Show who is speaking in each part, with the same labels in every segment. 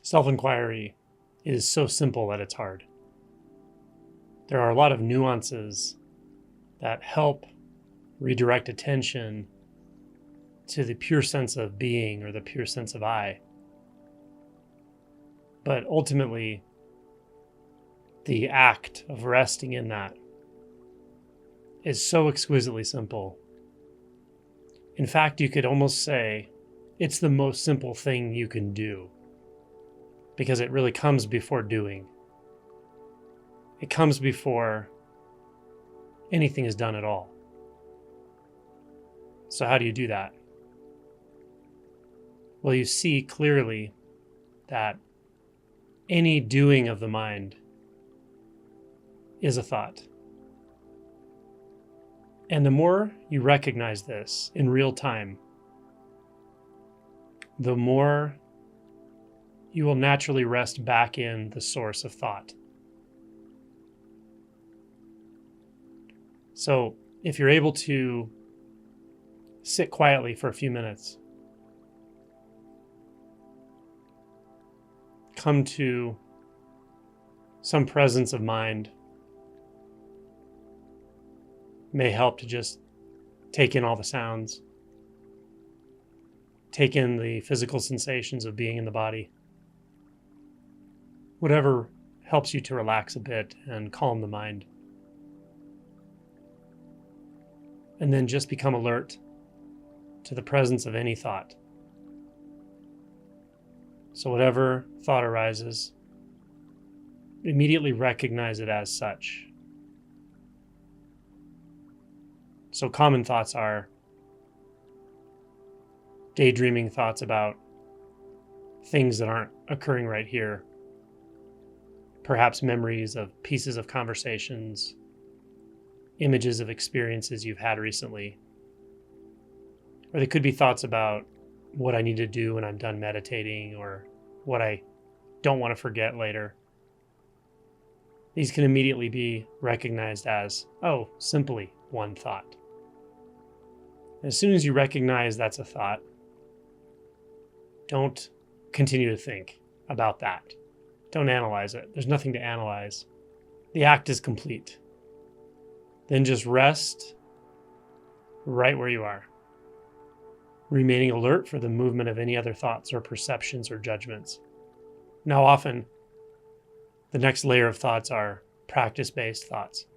Speaker 1: Self-inquiry is so simple that it's hard. There are a lot of nuances that help redirect attention to the pure sense of being or the pure sense of I. But ultimately, the act of resting in that is so exquisitely simple. In fact, you could almost say it's the most simple thing you can do, because it really comes before doing. It comes before anything is done at all. So how do you do that? Well, you see clearly that any doing of the mind is a thought. And the more you recognize this in real time, the more you will naturally rest back in the source of thought. So if you're able to sit quietly for a few minutes, come to some presence of mind, may help to just take in all the sounds, take in the physical sensations of being in the body. Whatever helps you to relax a bit and calm the mind. And then just become alert to the presence of any thought. So whatever thought arises, immediately recognize it as such. So common thoughts are daydreaming thoughts about things that aren't occurring right here. Perhaps memories of pieces of conversations, images of experiences you've had recently. Or they could be thoughts about what I need to do when I'm done meditating, or what I don't want to forget later. These can immediately be recognized as, simply one thought. As soon as you recognize that's a thought, don't continue to think about that. Don't analyze it. There's nothing to analyze. The act is complete. Then just rest right where you are, remaining alert for the movement of any other thoughts or perceptions or judgments. Now, often, the next layer of thoughts are practice-based thoughts,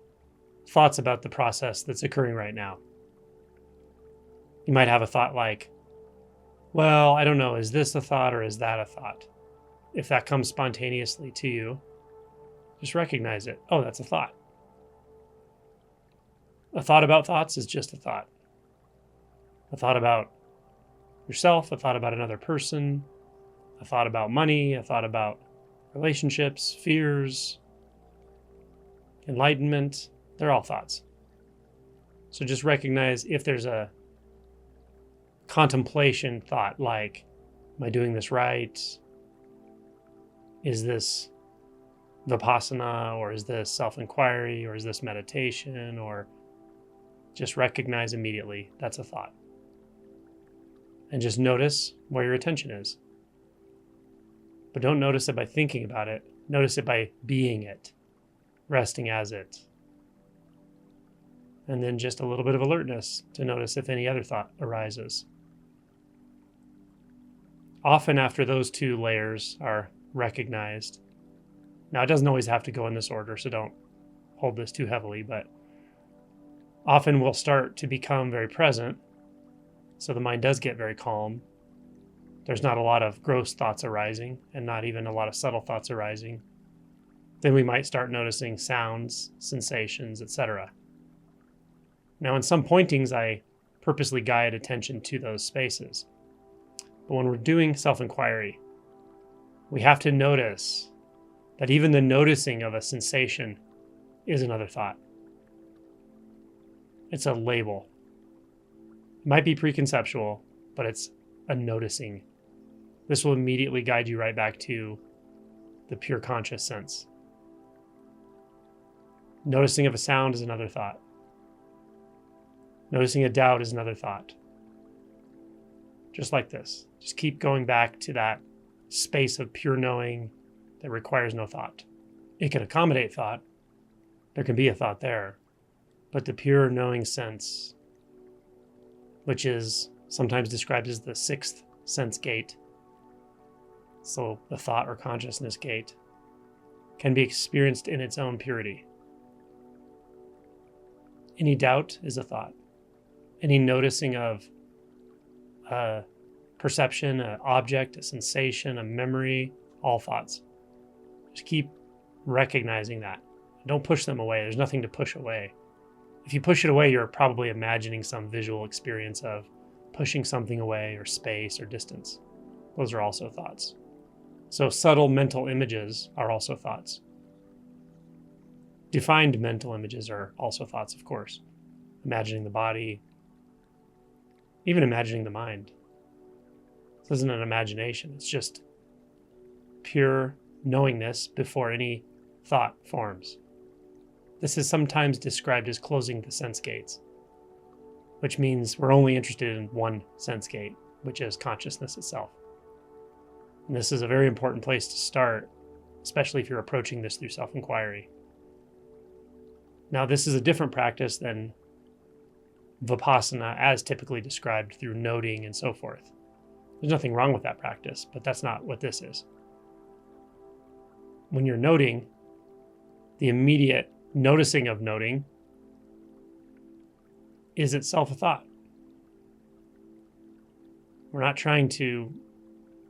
Speaker 1: thoughts about the process that's occurring right now. You might have a thought like, well, I don't know, is this a thought or is that a thought? If that comes spontaneously to you, just recognize it. Oh, that's a thought. A thought about thoughts is just a thought. A thought about yourself, a thought about another person, a thought about money, a thought about relationships, fears, enlightenment, they're all thoughts. So just recognize if there's a contemplation thought like, am I doing this right? Is this vipassana, or is this self-inquiry, or is this meditation, or just recognize immediately that's a thought. And just notice where your attention is. But don't notice it by thinking about it. Notice it by being it, resting as it. And then just a little bit of alertness to notice if any other thought arises. Often after those two layers are recognized, now it doesn't always have to go in this order, so don't hold this too heavily, but often we'll start to become very present. So the mind does get very calm. There's not a lot of gross thoughts arising, and not even a lot of subtle thoughts arising. Then we might start noticing sounds, sensations, etc. Now in some pointings, I purposely guide attention to those spaces. But when we're doing self-inquiry, we have to notice that even the noticing of a sensation is another thought. It's a label. It might be preconceptual, but it's a noticing. This will immediately guide you right back to the pure conscious sense. Noticing of a sound is another thought. Noticing a doubt is another thought. Just like this. Just keep going back to that space of pure knowing that requires no thought. It can accommodate thought. There can be a thought there. But the pure knowing sense, which is sometimes described as the sixth sense gate, so the thought or consciousness gate, can be experienced in its own purity. Any doubt is a thought. Any noticing of a perception, an object, a sensation, a memory, all thoughts. Just keep recognizing that. Don't push them away. There's nothing to push away. If you push it away, you're probably imagining some visual experience of pushing something away, or space or distance. Those are also thoughts. So subtle mental images are also thoughts. Defined mental images are also thoughts, of course. Imagining the body, even imagining the mind. This isn't an imagination. It's just pure knowingness before any thought forms. This is sometimes described as closing the sense gates, which means we're only interested in one sense gate, which is consciousness itself. And this is a very important place to start, especially if you're approaching this through self-inquiry. Now, this is a different practice than vipassana as typically described through noting and so forth. There's nothing wrong with that practice, but that's not what this is. When you're noting, the immediate noticing of noting is itself a thought. We're not trying to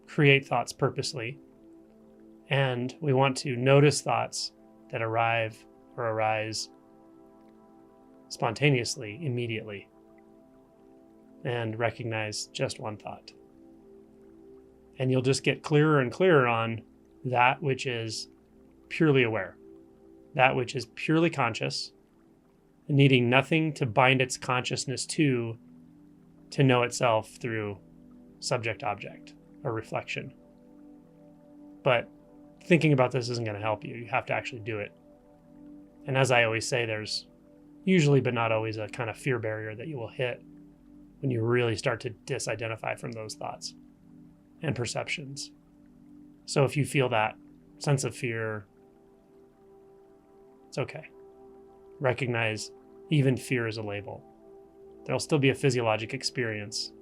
Speaker 1: create thoughts purposely, and we want to notice thoughts that arrive or arise spontaneously, immediately, and recognize just one thought. And you'll just get clearer and clearer on that which is purely aware, that which is purely conscious, needing nothing to bind its consciousness to know itself through subject-object or reflection. But thinking about this isn't going to help you. You have to actually do it. And as I always say, there's usually, but not always, a kind of fear barrier that you will hit when you really start to disidentify from those thoughts and perceptions. So if you feel that sense of fear, it's okay. Recognize even fear is a label. There'll still be a physiologic experience,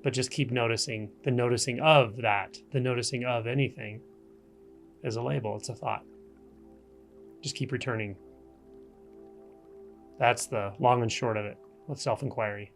Speaker 1: but just keep noticing the noticing of that, the noticing of anything is a label, it's a thought. Just keep returning. That's the long and short of it with self-inquiry.